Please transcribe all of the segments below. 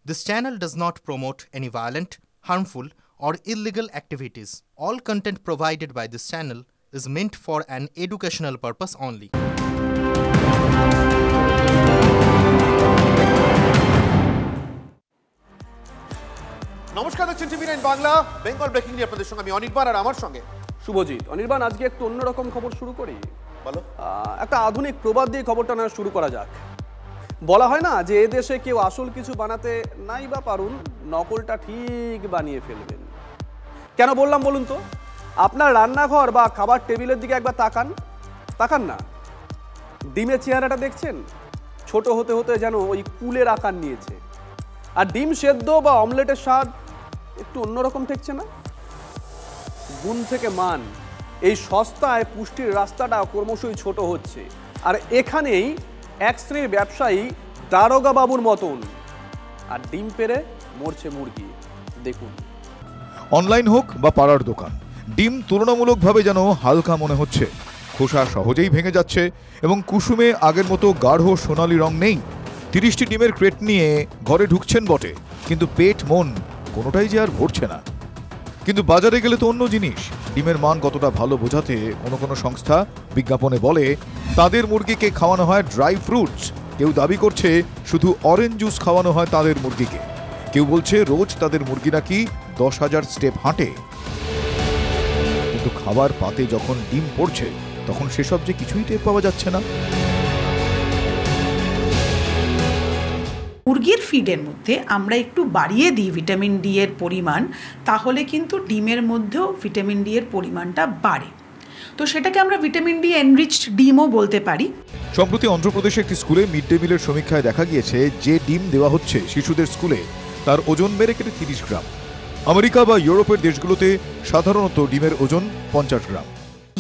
This channel does not promote any violent, harmful, or illegal activities. All content provided by this channel is meant for an educational purpose only. নমস্কার, দেখছেন টিভি9 Bangla. Bengal breaking নিয়ে আপনাদের সঙ্গে আমি অনির্বাণ আর আমার সঙ্গে শুভজিৎ। অনির্বাণ, আজকে একটু অন্যরকম খবর শুরু করি। বলো। একটা আধুনিক প্রবাদ দিয়ে খবরটা না শুরু করা যাক। বলা হয় না যে এদেশে কেউ আসল কিছু বানাতে নাই বা পারুন, নকলটা ঠিক বানিয়ে ফেলবেন। কেন বললাম বলুন তো? আপনার রান্নাঘর বা খাবার টেবিলের দিকে একবার তাকান না। ডিমের চেহারাটা দেখছেন? ছোট হতে হতে যেন ওই কুলের আকার নিয়েছে। আর ডিম সেদ্ধ বা অমলেটের স্বাদ একটু অন্যরকম ঠেকছে না? গুণ থেকে মান, এই সস্তায় পুষ্টির রাস্তাটা ক্রমশই ছোট হচ্ছে। আর এখানেই এক শ্রেণীর ব্যবসায়ী দারোগা বাবুর মতন, আর ডিম পেড়ে মরছে মুরগি। দেখুন, অনলাইন হোক বা পাড়ার দোকান, ডিম তুলনামূলকভাবে যেন হালকা মনে হচ্ছে। খোসা সহজেই ভেঙে যাচ্ছে এবং কুসুমে আগের মতো গাঢ় সোনালি রং নেই। 30টি ডিমের ক্রেট নিয়ে ঘরে ঢুকছেন বটে, কিন্তু পেট মন কোনোটাই যে আর ভরছে না। কিন্তু বাজারে গেলে তো অন্য জিনিস। ডিমের মান কতটা ভালো বোঝাতে কোনো সংস্থা বিজ্ঞাপনে বলে তাদের মুরগিকে খাওয়ানো হয় ড্রাই ফ্রুটস। কেউ দাবি করছে শুধু অরেঞ্জ জুস খাওয়ানো হয় তাদের মুরগিকে। কেউ বলছে রোজ তাদের মুরগি নাকি 10,000 স্টেপ হাঁটে। কিন্তু খাবার পাতে যখন ডিম পড়ছে তখন সেসব যে কিছুই টের পাওয়া যাচ্ছে না। মুরগির ফিডের মধ্যে আমরা একটু বাড়িয়ে দিই ভিটামিন ডি এর পরিমাণ, তাহলে কিন্তু ডিমের মধ্যেও ভিটামিন ডি এর পরিমাণটা বাড়ে। তো সেটাকে আমরা ভিটামিন ডি এনরিচড ডিমও বলতে পারি। সম্প্রতি অন্ধ্রপ্রদেশে একটি স্কুলে মিড ডে মিলের সমীক্ষায় দেখা গিয়েছে যে ডিম দেওয়া হচ্ছে শিশুদের স্কুলে তার ওজন বেড়ে কেটে 30 গ্রাম। আমেরিকা বা ইউরোপের দেশগুলোতে সাধারণত ডিমের ওজন 50 গ্রাম।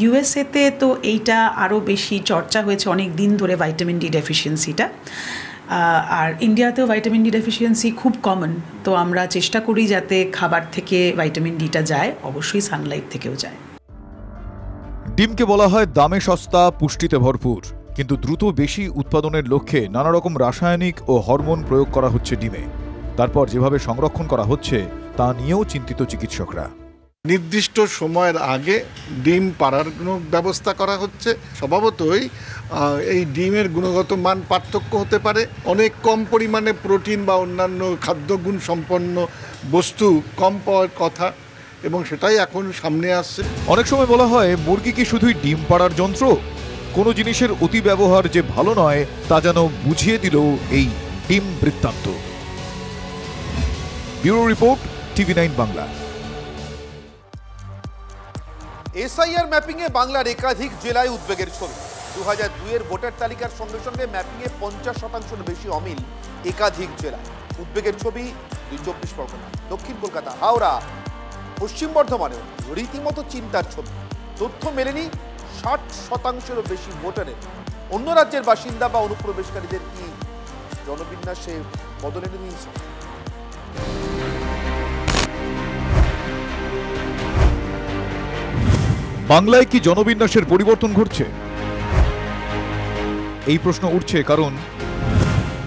ইউএসএতে তো এইটা আরও বেশি চর্চা হয়েছে অনেক দিন ধরে, ভাইটামিন ডি ডেফিসিয়েন্সিটা। আর ইন্ডিয়াতেও ভাইটামিন ডি ডেফিসিয়েন্সি খুব কমন। তো আমরা চেষ্টা করি যাতে খাবার থেকে ভাইটামিন ডিটা যায়, অবশ্যই সানলাইট থেকেও যায়। ডিমকে বলা হয় দামে সস্তা, পুষ্টিতে ভরপুর, কিন্তু দ্রুত বেশি উৎপাদনের লক্ষ্যে নানা রকম রাসায়নিক ও হরমোন প্রয়োগ করা হচ্ছে ডিমে। তারপর যেভাবে সংরক্ষণ করা হচ্ছে তা নিয়েও চিন্তিত চিকিৎসকরা। নির্দিষ্ট সময়ের আগে ডিম পাড়ার ব্যবস্থা করা হচ্ছে। স্বভাবতই এই ডিমের গুণগত মান পার্থক্য হতে পারে। অনেক কম পরিমাণে প্রোটিন বা অন্যান্য খাদ্যগুণ সম্পন্ন বস্তু কম পাওয়ার কথা, এবং সেটাই এখন সামনে আসছে। অনেক সময় বলা হয় মুরগি কি শুধুই ডিম পাড়ার যন্ত্র? কোনো জিনিসের অতি ব্যবহার যে ভালো নয় তা যেন বুঝিয়ে দিল এই ডিম বৃত্তান্ত। Bureau report, TV nine Bangla. SIR ম্যাপিংয়ে বাংলার একাধিক জেলায় উদ্বেগের ছবি। 2002 এর ভোটার তালিকার সঙ্গে সঙ্গে ম্যাপিংয়ে 50% বেশি অমিল একাধিক জেলায়। উদ্বেগের ছবি 24 পরগনা, দক্ষিণ কলকাতা, হাওড়া, পশ্চিম বর্ধমানেও রীতিমতো চিন্তার ছবি। তথ্য মেলেনি 60%-এরও বেশি ভোটারের। অন্য রাজ্যের বাসিন্দা বা অনুপ্রবেশকারীদের কি জনবিন্যাসে বদল এনে দিয়েছে? বাংলায় কি জনবিন্যাসের পরিবর্তন ঘটছে? এই প্রশ্ন উঠছে কারণ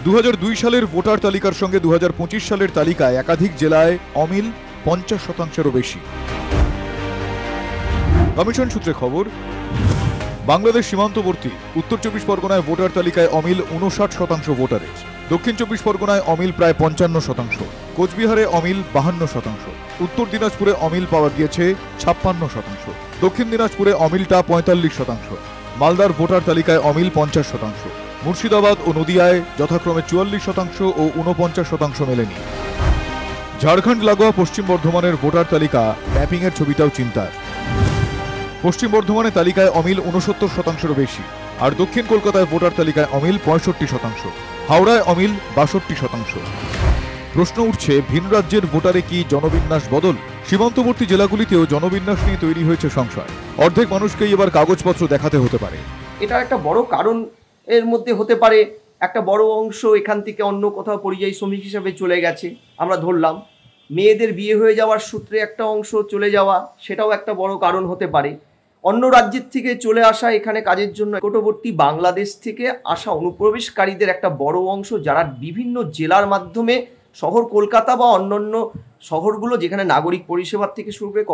2002 সালের ভোটার তালিকার সঙ্গে 2025 সালের তালিকায় একাধিক জেলায় অমিল 50%-এরও বেশি। কমিশন সূত্রে খবর, বাংলাদেশ সীমান্তবর্তী উত্তর 24 পরগনায় ভোটার তালিকায় অমিল 59% ভোটারের, দক্ষিণ 24 পরগনায় অমিল প্রায় 55%, কোচবিহারে অমিল 52%, উত্তর দিনাজপুরে অমিল পাওয়া গিয়েছে 56%, দক্ষিণ দিনাজপুরে অমিলটা 45%, মালদার ভোটার তালিকায় অমিল 50%, মুর্শিদাবাদ ও নদিয়ায় যথাক্রমে 44% ও 49% মেলেনি। ঝাড়খণ্ড লাগোয়া পশ্চিম বর্ধমানের ভোটার তালিকা ম্যাপিংয়ের ছবিটাও চিন্তার। পশ্চিম বর্ধমানে তালিকায় অমিল 69%-এরও বেশি, আর দক্ষিণ কলকাতায় ভোটার তালিকায় অমিল 65%, হাওড়ায় অমিল 62%। প্রশ্ন উঠছে, ভিন রাজ্যের ভোটারে কি জনবিন্যাস বদল? সীমান্তবর্তী জেলাগুলিতেও জনবিন্যাস নিয়ে তৈরি হয়েছে সংশয়। অর্ধেক মানুষকেই এবার কাগজপত্র দেখাতে হতে পারে। এটা একটা বড় কারণ এর মধ্যে হতে পারে। একটা বড় অংশ এখান থেকে অন্য কোথাও পরিযায়ী শ্রমিক হিসাবে চলে গেছে, আমরা ধরলাম। মেয়েদের বিয়ে হয়ে যাওয়ার সূত্রে একটা অংশ চলে যাওয়া, সেটাও একটা বড় কারণ হতে পারে। অন্য রাজ্যের থেকে চলে আসা এখানে কাজের জন্য নিকটবর্তী বাংলাদেশ থেকে আসা অনুপ্রবেশকারীদের একটা বড় অংশ, যারা বিভিন্ন জেলার মাধ্যমে শহর কলকাতা বা অন্যান্য শহরগুলো যেখানে নাগরিক পরিষেবার থেকে শুরু করে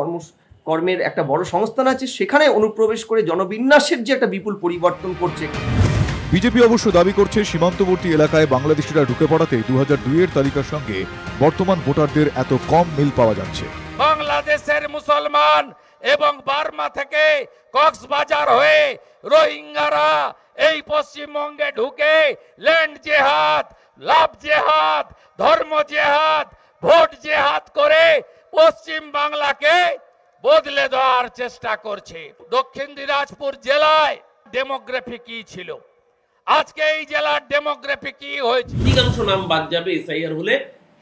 কর্মের একটা বড় সংস্থান আছে, সেখানে অনুপ্রবেশ করে জনবিন্যাসের যে একটা বিপুল পরিবর্তন করছে। বিজেপি অবশ্য দাবি করছে সীমান্তবর্তী এলাকায় বাংলাদেশিরা ঢুকে পড়াতে 2002 এর তালিকার সঙ্গে বর্তমান ভোটারদের এত কম মিল পাওয়া যাচ্ছে। বাংলাদেশের মুসলমান এবং বার্মা থেকে কক্সবাজার হয়ে রোহিঙ্গারা এই পশ্চিমবঙ্গে ঢুকে ল্যান্ড জেহাদ, লাভ জেহাদ, ধর্ম জেহাদ, ভোট জেহাদ করে পশ্চিম বাংলাকে বদলে দেওয়ার চেষ্টা করছে। দক্ষিণ দিনাজপুর জেলায় ডেমোগ্রাফি কি ছিল, আজকে এই জেলার ডেমোগ্রাফি কি হয়েছে? অধিকাংশ নাম বাদ যাবে এসআইআর হলে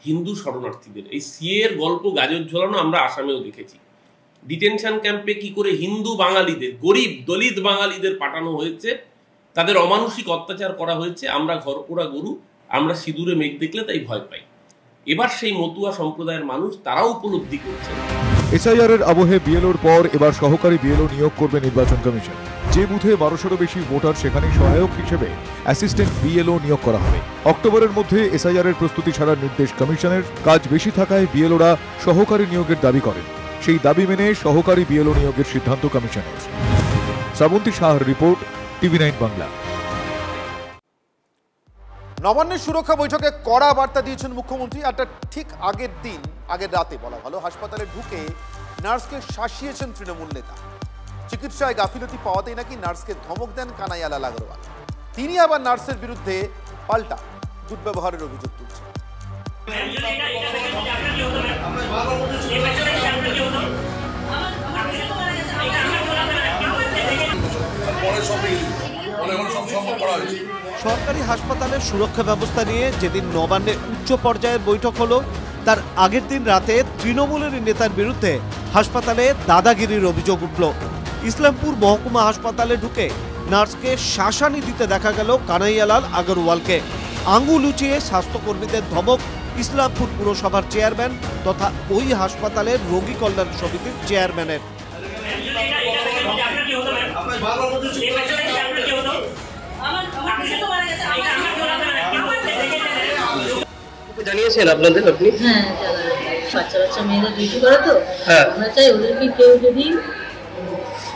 হিন্দু শরণার্থীদের। এই সিএ এর গল্প গাজর ঝোলানো আমরা আসামেও দেখেছি। ডিটেনশন ক্যাম্পে কি করে হিন্দু বাঙালিদের, গরিব দলিত বাঙালিদের পাঠানো হয়েছে, তাদের অমানসিক অত্যাচার করা হয়েছে। আমরা ঘরপোড়া গরু, আমরা সিঁদুরে মেঘ দেখলে তাই ভয় পাই। এবার সেই মতুয়া সম্প্রদায়ের মানুষ তারাও উপলব্ধি করছে। এসআইআর এর আবহে বিএলওর পর এবার সহকারী বিএলও নিয়োগ করবে নির্বাচন কমিশন। যে বুথে 1200-এরও বেশি ভোটার, সেখানেই সহায়ক হিসেবে অ্যাসিস্ট্যান্ট বিএলও নিয়োগ করা হবে। অক্টোবরের মধ্যে এসআইআর এর প্রস্তুতি ছাড়ার নির্দেশ কমিশনের। কাজ বেশি থাকায় বিএলওরা সহকারী নিয়োগের দাবি করেন। সেই দাবি মেনে সহকারী বিএলও নিয়োগের সিদ্ধান্ত কমিশনের। শ্রাবন্তী শাহর রিপোর্ট, টিভি9 বাংলা। নবান্নের সুরক্ষা বৈঠকে কড়া বার্তা দিয়েছেন মুখ্যমন্ত্রী। আর ঠিক আগের রাতে বলা ভালো, হাসপাতালে ঢুকে নার্সকে শাসিয়েছেন তৃণমূল নেতা। চিকিৎসায় গাফিলতি পাওয়াতেই নাকি নার্সকে ধমক দেন কানাইয়ালাল আগরওয়াল। তিনি আবার নার্সের বিরুদ্ধে পাল্টা দুর্ব্যবহারের অভিযোগ তুলছেন। সরকারি হাসপাতালের সুরক্ষা ব্যবস্থা নিয়ে যেদিন নবান্নে উচ্চ পর্যায়ের বৈঠক হলো, তার আগের দিন রাতে তৃণমূলের নেতার বিরুদ্ধে হাসপাতালে দাদাগিরির অভিযোগ উঠল। ইসলামপুর মহকুমা হাসপাতালে ঢুকে নার্সকে শাসানি দিতে দেখা গেল কানাইয়ালাল আগরওয়ালকে। আঙুল উঁচিয়ে স্বাস্থ্যকর্মীদের ধমক ইসলামপুর পুরসভার চেয়ারম্যান তথা ওই হাসপাতালের রোগী কল্যাণ সমিতির চেয়ারম্যানের। জানিয়েছেন আপনাদের আপনি? হ্যাঁ, বাচ্চা বাচ্চা মেয়েরা ডিউটি করে, তো আমরা চাই ওদেরকে কেউ যদি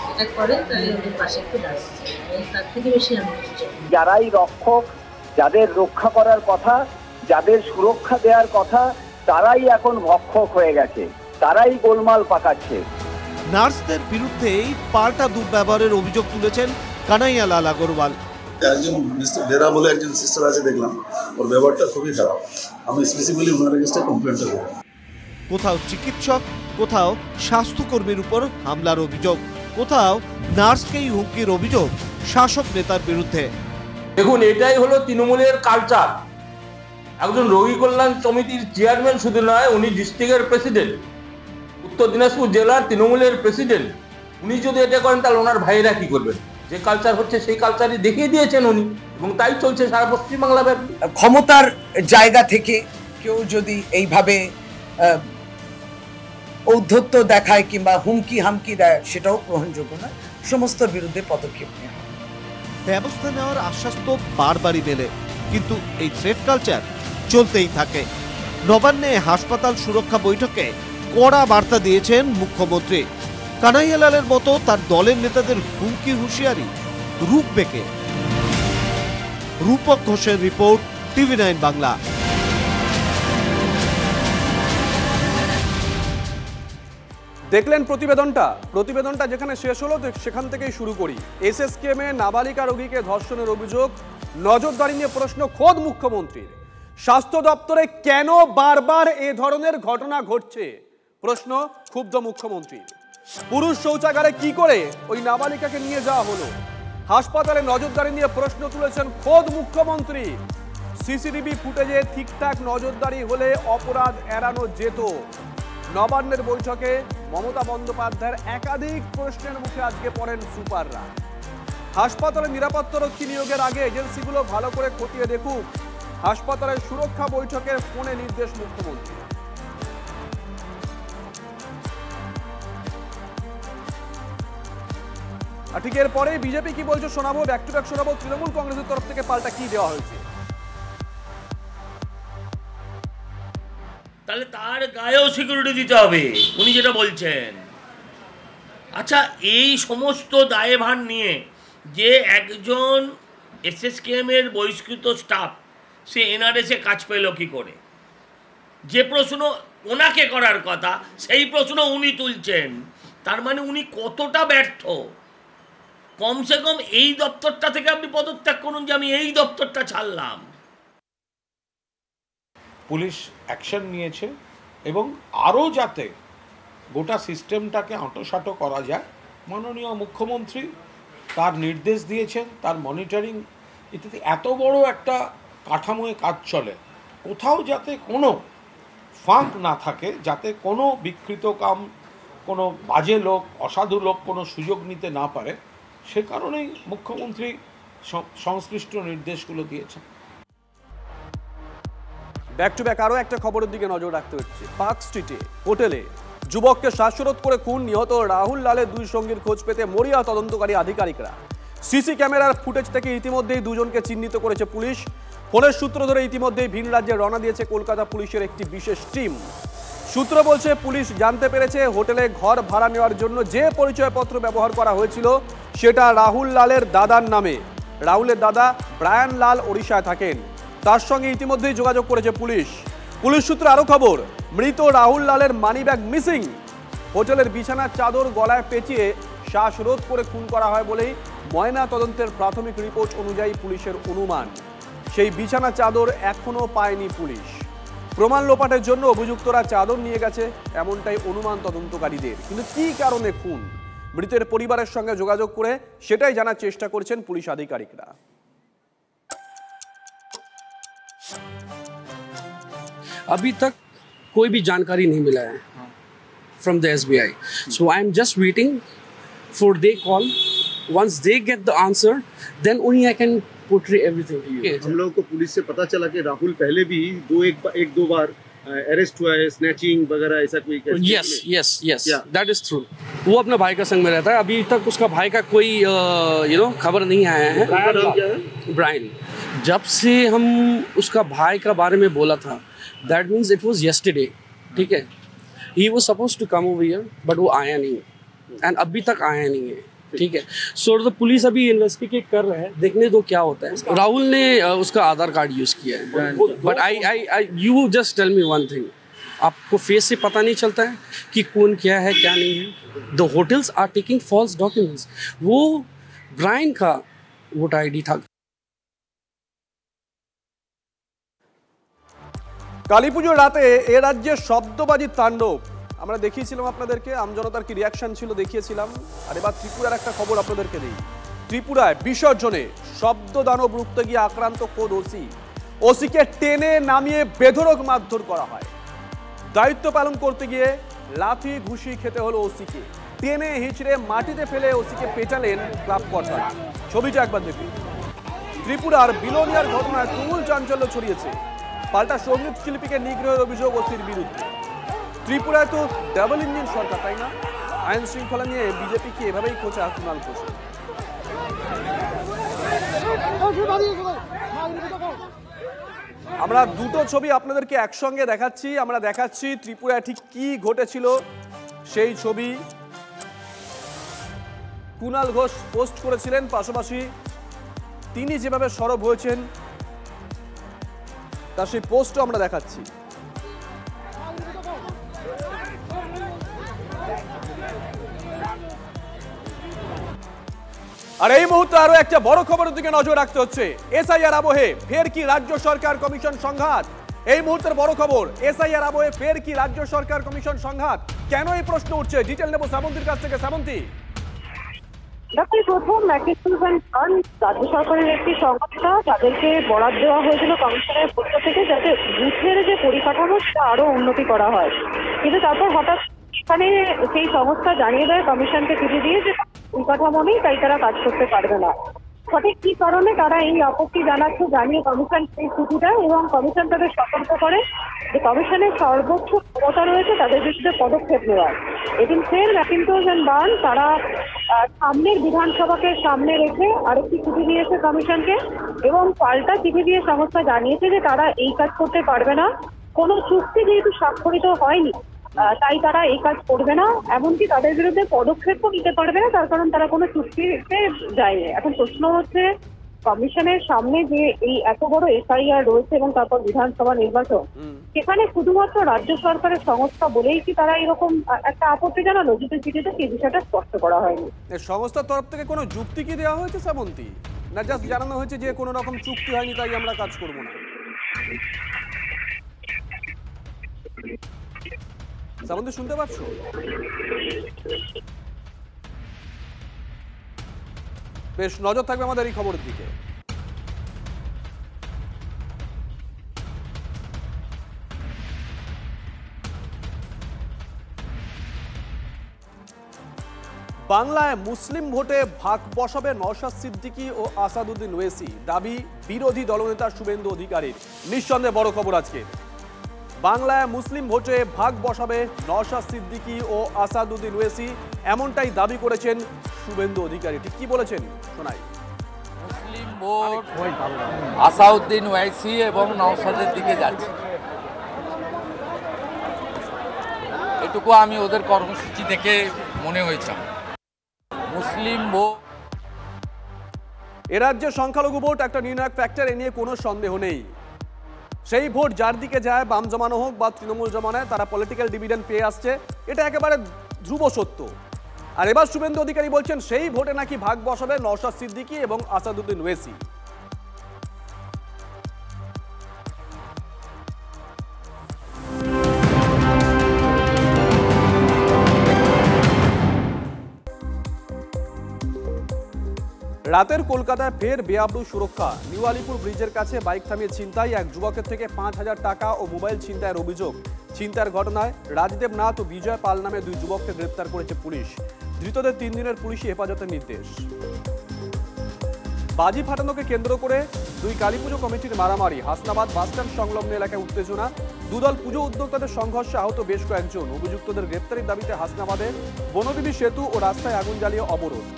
অ্যাটাক করে তাহলে ওদের পাশে একটু দাঁড়ায়। তার থেকে বেশি আমি কিছু চাই। যারাই রক্ষক, যাদের রক্ষা করার কথা, যাদের সুরক্ষা দেওয়ার কথা, তারাই এখন ভক্ষক হয়ে গেছে, তারাই গোলমাল পাকাচ্ছে। নার্সদের বিরুদ্ধেই পাল্টা দুর্ব্যবহারের অভিযোগ তুলেছেন কানাইয়ালাল আগরওয়াল। একজন মিস্টার বেরা বলে একজন সিস্টার আছে, দেখলাম ওর ব্যবহারটা খুবই খারাপ। আমি স্পেসিফিক্যালি ওনার এগেইনস্টে কমপ্লেন্টটা করব। কোথাও চিকিৎসক, কোথাও স্বাস্থ্যকর্মীর উপর হামলার অভিযোগ, কোথাও নার্সকেই হুমকির অভিযোগ শাসক নেতার বিরুদ্ধে। দেখুন, এটাই হলো তৃণমূলের কালচার। একজন রোগী কল্যাণ সমিতির চেয়ারম্যান শুধু নয়, উনি ডিস্ট্রিক্টের প্রেসিডেন্ট, উত্তর দিনাজপুর জেলার তৃণমূলের প্রেসিডেন্ট। উনি যদি এটা করেন তাহলে ওনার ভাইয়েরা কি করবেন? যে কালচার হচ্ছে সেই কালচারই দেখিয়ে দিয়েছেন উনি, এবং তাই চলছে সারা পশ্চিমবাংলা ব্যাপী। ক্ষমতার জায়গা থেকে কেউ যদি এইভাবে ঔদ্ধত্য দেখায় কিংবা হুমকি হামকি দেয়, সেটাও গ্রহণযোগ্য না। সমস্ত বিরুদ্ধে পদক্ষেপ নেওয়া। ব্যবস্থা নেওয়ার আশ্বাস তো বারবারই মেলে, কিন্তু এই থ্রেট কালচার চলতেই থাকে। নবান্নে হাসপাতাল সুরক্ষা বৈঠকে কড়া বার্তা দিয়েছেন মুখ্যমন্ত্রী। কানাইয়ালালের মতো তার দলের নেতাদের হুমকি হুঁশিয়ারি রুখবে কে? রূপক ঘোষের রিপোর্ট, টিভি9 বাংলা। দেখলেন প্রতিবেদনটা যেখানে শেষ হলো সেখান থেকেই শুরু করি। এসএসকেএমে নাবালিকা রোগীকে ধর্ষণের অভিযোগ, নজরদারি নিয়ে প্রশ্ন খোদ মুখ্যমন্ত্রীর। স্বাস্থ্য দপ্তরে কেন বারবার এ ধরনের ঘটনা ঘটছে, প্রশ্ন ক্ষুব্ধ মুখ্যমন্ত্রীর। পুরুষ শৌচাগারে কি করে ওই নাবালিকাকে নিয়ে যাওয়া হলো, হাসপাতালে নজরদারি নিয়ে প্রশ্ন তুলেছেন খোদ মুখ্যমন্ত্রী। সিসিটিভি ফুটেজে ঠিকঠাক নজরদারি হলে অপরাধ এড়ানো যেত। নবান্নের বৈঠকে মমতা বন্দ্যোপাধ্যায়ের একাধিক প্রশ্নের মুখে আজকে পড়েন সুপাররা। হাসপাতালে নিরাপত্তারক্ষী নিয়োগের আগে এজেন্সিগুলো ভালো করে খতিয়ে দেখুক। হাসপাতালের সুরক্ষা বৈঠকের ফোনে নির্দেশ মুখ্যমন্ত্রী। আর ঠিক এরপরেই বিজেপি কি বলছে শোনাবো, ব্যাক টু ব্যাক শোনাবো। তৃণমূল কংগ্রেসের তরফ থেকে পাল্টা কি দেওয়া হয়েছে। তাহলে তার গায়েও সিকিউরিটি দিতে হবে উনি যেটা বলছেন। আচ্ছা, এই সমস্ত দায়ভার নিয়ে যে একজন এসএসকেএম এর বহিষ্কৃত স্টাফ সে এনআরএসে কাজ পেল কি করে? যে প্রশ্ন ওনাকে করার কথা সেই প্রশ্ন উনি তুলছেন, তার মানে উনি কতটা ব্যর্থ। কমসে কম এই দপ্তরটা থেকে আপনি পদত্যাগ করুন যে আমি এই দপ্তরটা ছাড়লাম। পুলিশ অ্যাকশন নিয়েছে এবং আরও যাতে গোটা সিস্টেমটাকে আঁটোসাঁটো করা যায়, মাননীয় মুখ্যমন্ত্রী তার নির্দেশ দিয়েছেন, তার মনিটরিং ইত্যাদি। এত বড় একটা কাঠামোয় কাজ চলে, কোথাও যাতে কোনো ফাঁক না থাকে, যাতে কোনো বিকৃত কাম, কোনো বাজে লোক, অসাধু লোক কোনো সুযোগ নিতে না পারে, সে কারণেই মুখ্যমন্ত্রী সংশ্লিষ্ট নির্দেশগুলো দিয়েছেন। ব্যাক টু ব্যাক আরও একটা খবরের দিকে নজর রাখতে হচ্ছে। পার্ক স্ট্রিটে হোটেলে যুবককে শ্বাসরোধ করে খুন নিহত রাহুল লালের দুই সঙ্গীর খোঁজ পেতে মরিয়া তদন্তকারী আধিকারিকরা। সিসি ক্যামেরার ফুটেজ থেকে ইতিমধ্যেই দুজনকে চিহ্নিত করেছে পুলিশ। ফোনের সূত্র ধরে ইতিমধ্যেই ভিন রাজ্যে রওনা দিয়েছে কলকাতা পুলিশের একটি বিশেষ টিম। সূত্র বলছে পুলিশ জানতে পেরেছে হোটেলে ঘর ভাড়া নেওয়ার জন্য যে পরিচয়পত্র ব্যবহার করা হয়েছিল সেটা রাহুল লালের দাদার নামে। রাহুলের দাদা ব্রায়ান লাল ওড়িশায় থাকেন, তার সঙ্গে ইতিমধ্যেই যোগাযোগ করেছে পুলিশ। পুলিশ সূত্রে আরও খবর, মৃত রাহুল লালের মানিব্যাগ মিসিং। হোটেলের বিছানার চাদর গলায় পেঁচিয়ে শ্বাসরোধ করে খুন করা হয় বলেই ময়না তদন্তের প্রাথমিক রিপোর্ট অনুযায়ী পুলিশের অনুমান। সেই বিছানা চাদর এখনও পায়নি পুলিশ। প্রমাণ লোপাটের জন্য অভিযুক্তরা চাদর নিয়ে গেছে এমনটাই অনুমান তদন্তকারীদের। কিন্তু কী কারণে খুন, মৃতের পরিবারের সঙ্গে যোগাযোগ করে সেটাই জানার চেষ্টা করছেন পুলিশ আধিকারিকরা। अभी तक कोई भी जानकारी नहीं मिला है from the SBI. So I am just waiting for their call. Once they get the answer, then only I can portray everything to you. हम लोगों को पुलिस से पता चला कि राहुल पहले भी एक दो बार अरेस्ट हुआ है, स्नैचिंग वगैरह ऐसा कोई। Yes, that is true. वो अपने भाई का संग में रहता है। अभी तक उसका भाई का कोई खबर नहीं आया है। ब्रायन, जब से हम उसका भाई का बारे में बोला था, that means it was yesterday, ठीक है। He was supposed to come over here, but वो आया नहीं and अभी तक आया नहीं है, ठीक है। सो द पुलिस अभी इन्वेस्टिगेट कर रहा है, देखने दो क्या होता है। राहुल ने उसका आधार कार्ड यूज़ किया है, but you just tell me one thing, आपको फेस से पता नहीं चलता है कि कौन क्या है क्या नहीं है। The hotels are taking false documents। वो ब्रायन का वोटर ID था। কালীপুজোর রাতে এ রাজ্যে শব্দবাজির তাণ্ডব আমরা দেখিয়েছিলাম আপনাদেরকে, আমজনতার কি রিয়াকশন ছিল দেখিয়েছিলাম। আর এবার ত্রিপুরার একটা খবর আপনাদেরকে দিই। ত্রিপুরায় বিসর্জনে শব্দ দানব রুখতে গিয়ে আক্রান্ত খোদ ওসিকে টেনে নামিয়ে বেধড়ক মারধর করা হয়। দায়িত্ব পালন করতে গিয়ে লাথি ঘুষি খেতে হলো ওসিকে। টেনে হিচড়ে মাটিতে ফেলে ওসিকে পেটালেন ক্লাব কর্তারা। ছবিটা একবার দেখুন। ত্রিপুরার বিলোনিয়ার ঘটনায় তুমুল চাঞ্চল্য ছড়িয়েছে। পাল্টা সঙ্গীত শিল্পীকে নিগ্রহের অভিযোগ ওসির বিরুদ্ধে। ত্রিপুরায় তো ডাবল ইঞ্জিন সরকার, তাই না? আইন শৃঙ্খলা নিয়ে বিজেপি কি এভাবেই খোঁচা কুণাল ঘোষ। আমরা দুটো ছবি আপনাদেরকে একসঙ্গে দেখাচ্ছি। আমরা দেখাচ্ছি ত্রিপুরায় ঠিক কি ঘটেছিল সেই ছবি কুণাল ঘোষ পোস্ট করেছিলেন, পাশাপাশি তিনি যেভাবে সরব হয়েছেন তার সেই পোস্টও আমরা দেখাচ্ছি। আর এই মুহূর্তে আরো একটা বড় খবরের দিকে নজর রাখতে হচ্ছে। এসআইআর আবহে ফের কি রাজ্য সরকার কমিশন সংঘাত? এই মুহূর্তের বড় খবর, এসআইআর আবহে ফের কি রাজ্য সরকার কমিশন সংঘাত? কেন এই প্রশ্ন উঠছে? ডিটেল নেব শ্রাবন্তীর কাছ থেকে। শ্রাবন্তী, প্রথম রাজ্য সরকারের একটি সংস্থা, তাদেরকে বরাদ দেওয়া হয়েছিল কমিশনের পক্ষ থেকে যাতে বুথের যে পরিকাঠামো সেটা আরো উন্নতি করা হয়। কিন্তু তারপর হঠাৎ এখানে সেই সংস্থা জানিয়ে দেয় কমিশনকে চিঠি দিয়ে যে পরিকাঠামো নেই, তাই তারা কাজ করতে পারবে না। সঠিক কি কারণে তারা এই আপত্তি জানাচ্ছে জানিয়ে কমিশন সেই চিঠি দেয় এবং কমিশন তাদের সতর্ক করে যে কমিশনের সর্বোচ্চ ক্ষমতা রয়েছে তাদের বিরুদ্ধে পদক্ষেপ নেওয়ার। এদিন ফের ম্যাকিন্টোশ এন্ড বার্ন তারা সামনের বিধানসভাকে সামনে রেখে আরেকটি চিঠি দিয়েছে কমিশনকে এবং পাল্টা চিঠি দিয়ে সংস্থা জানিয়েছে যে তারা এই কাজ করতে পারবে না। কোনো চুক্তি যেহেতু স্বাক্ষরিত হয়নি, তাই তারা এই কাজ করবে না, এমনকি তাদের বিরুদ্ধে পদক্ষেপও নিতে পারবে না, তার কারণ তারা কোনো চুক্তিতে যায়নি। এখন প্রশ্ন হচ্ছে কমিশনের সামনে যে এই এত বড় এসআইআর রয়েছে এবং তারপর বিধানসভা নির্বাচন, সেখানে শুধুমাত্র রাজ্য সরকারের সংস্থা বলেই কি তারা এরকম একটা আপত্তি জানালো? যেটা চিঠিতে সেই বিষয়টা স্পষ্ট করা হয়নি। সংস্থার তরফ থেকে কোনো যুক্তি কি দেওয়া হয়েছে শ্রাবন্তী, না জাস্ট জানানো হয়েছে যে কোনো রকম চুক্তি হয়নি তাই আমরা কাজ করবো না? শ্রাবন্তী শুনতে পাচ্ছ? বেশ, নজর থাকবে আমাদের এই খবরের দিকে। বাংলায় মুসলিম ভোটে ভাগ বসাবে নওশাদ সিদ্দিকী ও আসাদুদ্দিন ওয়েসি, দাবি বিরোধী দলনেতা শুভেন্দু অধিকারীর। নিঃসন্দেহে বড় খবর আজকে। বাংলায় মুসলিম ভোটে ভাগ বসাবে নওশাদ সিদ্দিকী ও আসাদুদ্দিন ওয়েসি, এমনটাই দাবি করেছেন শুভেন্দু অধিকারী। ঠিক কি বলেছেন শোনাই। মুসলিম ভোট আসাদুদ্দিন ওয়াইসি এবং নওশাদের দিকে যাচ্ছে, এটুকু আমি ওদের কর্মসূচি দেখে মনে হয়েছে। মুসলিম ভোট, এ রাজ্যে সংখ্যালঘু ভোট একটা নির্ণায়ক ফ্যাক্টর, এ নিয়ে কোনো সন্দেহ নেই। সেই ভোট যার দিকে যায়, বাম জমানো হোক বা তৃণমূল জমানায়, তারা পলিটিক্যাল ডিভিডেন্ড পেয়ে আসছে, এটা একেবারে ধ্রুব সত্য। আর এবার শুভেন্দু অধিকারী বলছেন সেই ভোটে নাকি ভাগ বসাবে নওশাদ সিদ্দিকী এবং আসাদুদ্দিন ওয়েসি। রাতের কলকাতায় ফের বেআবরু সুরক্ষা। নিউ আলিপুর ব্রিজের কাছে বাইক থামিয়ে ছিনতাই, এক যুবকের থেকে 5,000 টাকা ও মোবাইল ছিনতাইয়ের অভিযোগ। ছিনতাইয়ের ঘটনায় রাজদেব নাথ ও বিজয় পাল নামে দুই যুবককে গ্রেপ্তার করেছে পুলিশ। ধৃতদের 3 দিনের পুলিশি হেফাজতের নির্দেশ। বাজি ফাটানোকে কেন্দ্র করে দুই কালীপুজো কমিটির মারামারি, হাসনাবাদ বাসস্ট্যান্ড সংলগ্ন এলাকায় উত্তেজনা, দুদল পুজো উদ্যোক্তাদের সংঘর্ষে আহত বেশ কয়েকজন। অভিযুক্তদের গ্রেপ্তারের দাবিতে হাসনাবাদে বনবিবি সেতু ও রাস্তায় আগুন জ্বালিয়ে অবরোধ।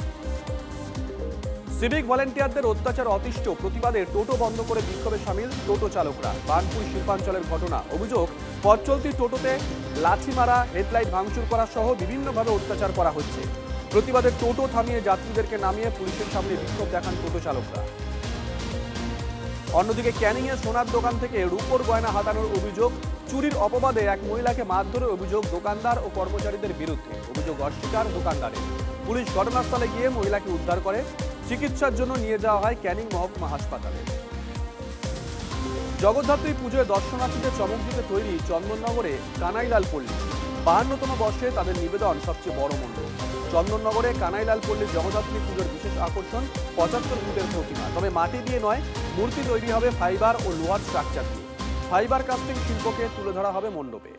সিভিক ভলেন্টিয়ারদের অত্যাচার অতিষ্ঠ, প্রতিবাদে টোটো বন্ধ করে বিক্ষোভে সামিল টোটো চালকরা। বার্নপুর শিল্পাঞ্চলের ঘটনা, অভিযোগ পথ চলতি টোটোতে লাঠি মারা, হেডলাইট ভাঙচুর করা সহ বিভিন্নভাবে অত্যাচার করা হচ্ছে। প্রতিবাদে টোটো থামিয়ে যাত্রীদেরকে নামিয়ে পুলিশের সামনে বিক্ষোভ দেখান টোটো চালকরা। অন্যদিকে ক্যানিংয়ে সোনার দোকান থেকে রূপোর গয়না হাতানোর অভিযোগ, চুরির অপবাদে এক মহিলাকে মারধরের অভিযোগ দোকানদার ও কর্মচারীদের বিরুদ্ধে। অভিযোগ অস্বীকার দোকানদারের। পুলিশ ঘটনাস্থলে গিয়ে মহিলাকে উদ্ধার করে চিকিৎসার জন্য নিয়ে যাওয়া হয় ক্যানিং মহকুমা হাসপাতালে। জগদ্ধাত্রী পুজোয় দর্শনার্থীদের চমক দিতে তৈরি চন্দননগরে কানাইলাল পল্লী। 52তম বর্ষে তাদের নিবেদন সবচেয়ে বড় মূল্য। চন্দননগরে কানাইলাল পল্লীর জগদ্ধাত্রী পুজোর বিশেষ আকর্ষণ 75 ফুটের প্রতিমা। তবে মাটি দিয়ে নয়, মূর্তি তৈরি হবে ফাইবার ও লোহার স্ট্রাকচার দিয়ে। ফাইবার কাস্টিং শিল্পকে তুলে ধরা হবে মণ্ডপে।